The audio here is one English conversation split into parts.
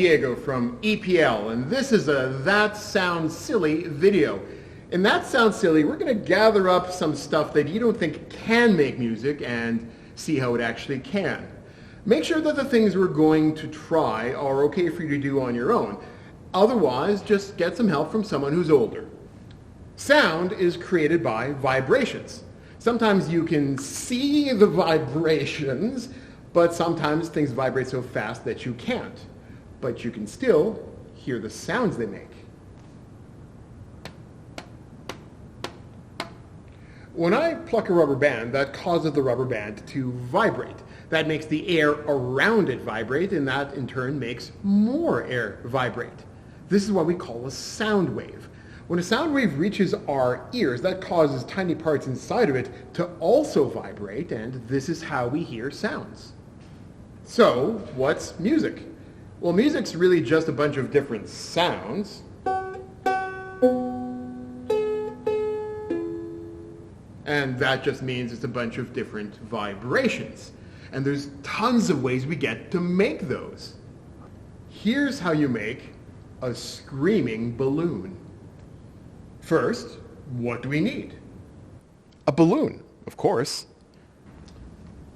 Diego from EPL, and this is a That Sounds Silly video. In That Sounds Silly, we're going to gather up some stuff that you don't think can make music and see how it actually can. Make sure that the things we're going to try are okay for you to do on your own. Otherwise, just get some help from someone who's older. Sound is created by vibrations. Sometimes you can see the vibrations, but sometimes things vibrate so fast that you can't. But you can still hear the sounds they make. When I pluck a rubber band, that causes the rubber band to vibrate. That makes the air around it vibrate, and that in turn makes more air vibrate. This is what we call a sound wave. When a sound wave reaches our ears, that causes tiny parts inside of it to also vibrate, and this is how we hear sounds. So, what's music? Well, music's really just a bunch of different sounds. And that just means it's a bunch of different vibrations. And there's tons of ways we get to make those. Here's how you make a screaming balloon. First, what do we need? A balloon, of course.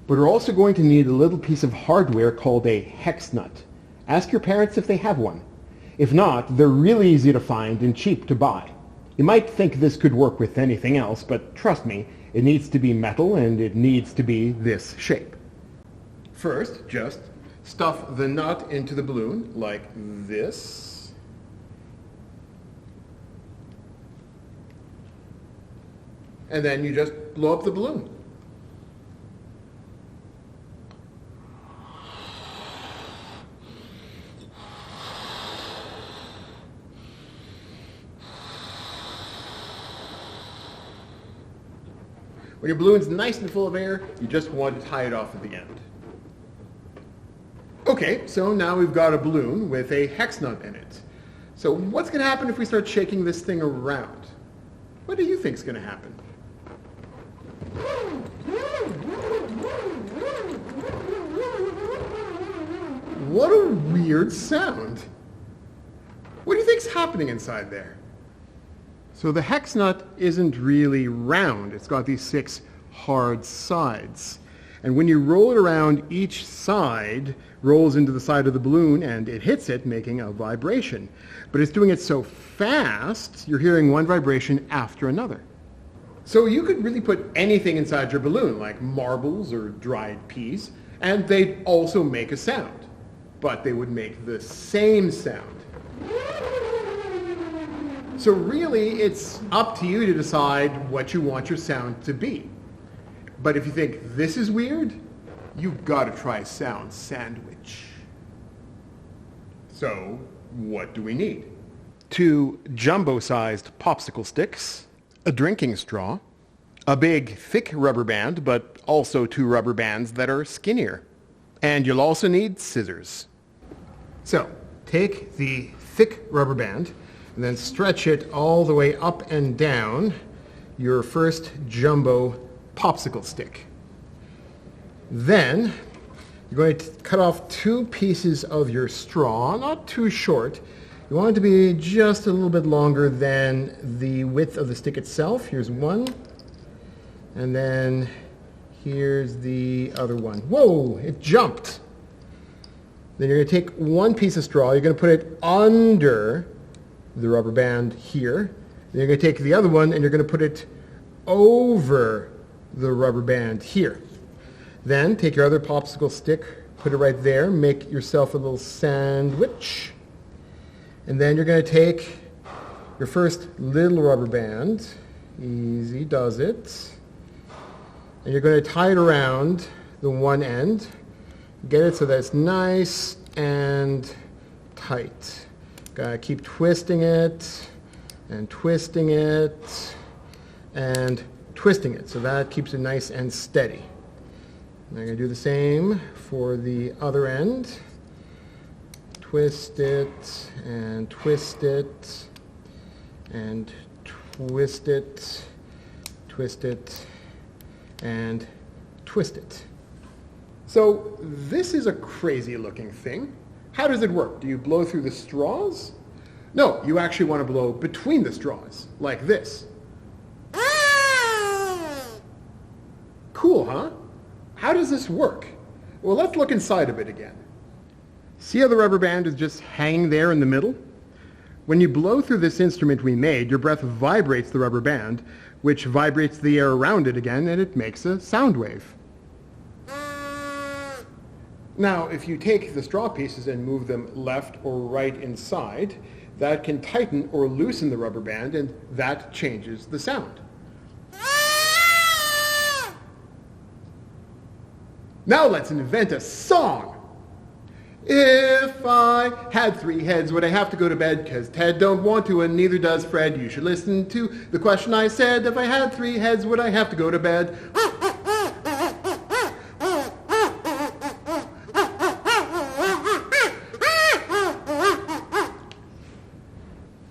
But we're also going to need a little piece of hardware called a hex nut. Ask your parents if they have one. If not, they're really easy to find and cheap to buy. You might think this could work with anything else, but trust me, it needs to be metal and it needs to be this shape. First, just stuff the nut into the balloon like this. And then you just blow up the balloon. When your balloon's nice and full of air, you just want to tie it off at the end. Okay, so now we've got a balloon with a hex nut in it. So what's going to happen if we start shaking this thing around? What do you think is going to happen? What a weird sound. What do you think's happening inside there? So the hex nut isn't really round. It's got these 6 hard sides. And when you roll it around, each side rolls into the side of the balloon and it hits it, making a vibration. But it's doing it so fast, you're hearing one vibration after another. So you could really put anything inside your balloon, like marbles or dried peas, and they'd also make a sound. But they would make the same sound. So really, it's up to you to decide what you want your sound to be. But if you think this is weird, you've got to try Sound Sandwich. So, what do we need? 2 jumbo-sized popsicle sticks, a drinking straw, a big, thick rubber band, but also 2 rubber bands that are skinnier. And you'll also need scissors. So, take the thick rubber band, and then stretch it all the way up and down your first jumbo popsicle stick. Then you're going to cut off 2 pieces of your straw, not too short. You want it to be just a little bit longer than the width of the stick itself. Here's one, and then here's the other one. Whoa, it jumped. Then you're going to take 1 piece of straw, you're going to put it under the rubber band here. Then you're going to take the other one and you're going to put it over the rubber band here. Then take your other popsicle stick, put it right there, make yourself a little sandwich. And then you're going to take your first little rubber band, easy does it, and you're going to tie it around the one end, get it so that it's nice and tight. Gotta keep twisting it and twisting it and twisting it so that keeps it nice and steady. And I'm going to do the same for the other end. Twist it and twist it and twist it, twist it and twist it. So this is a crazy looking thing. How does it work? Do you blow through the straws? No, you actually want to blow between the straws, like this. Cool, huh? How does this work? Well, let's look inside of it again. See how the rubber band is just hanging there in the middle? When you blow through this instrument we made, your breath vibrates the rubber band, which vibrates the air around it again, and it makes a sound wave. Now, if you take the straw pieces and move them left or right inside, that can tighten or loosen the rubber band, and that changes the sound. Now let's invent a song. If I had 3 heads, would I have to go to bed? 'Cause Ted don't want to, and neither does Fred. You should listen to the question I said. If I had 3 heads, would I have to go to bed?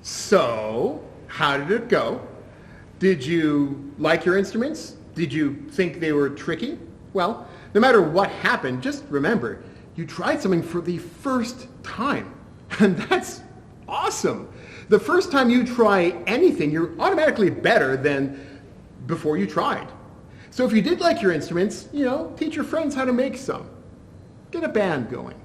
So, how did it go? Did you like your instruments? Did you think they were tricky? Well, no matter what happened, just remember, you tried something for the first time. And that's awesome. The first time you try anything, you're automatically better than before you tried. So if you did like your instruments, teach your friends how to make some. Get a band going.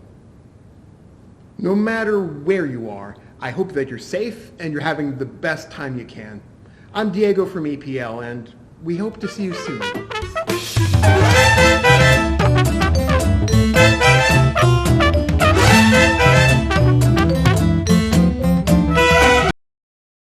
No matter where you are, I hope that you're safe and you're having the best time you can. I'm Diego from EPL, and we hope to see you soon.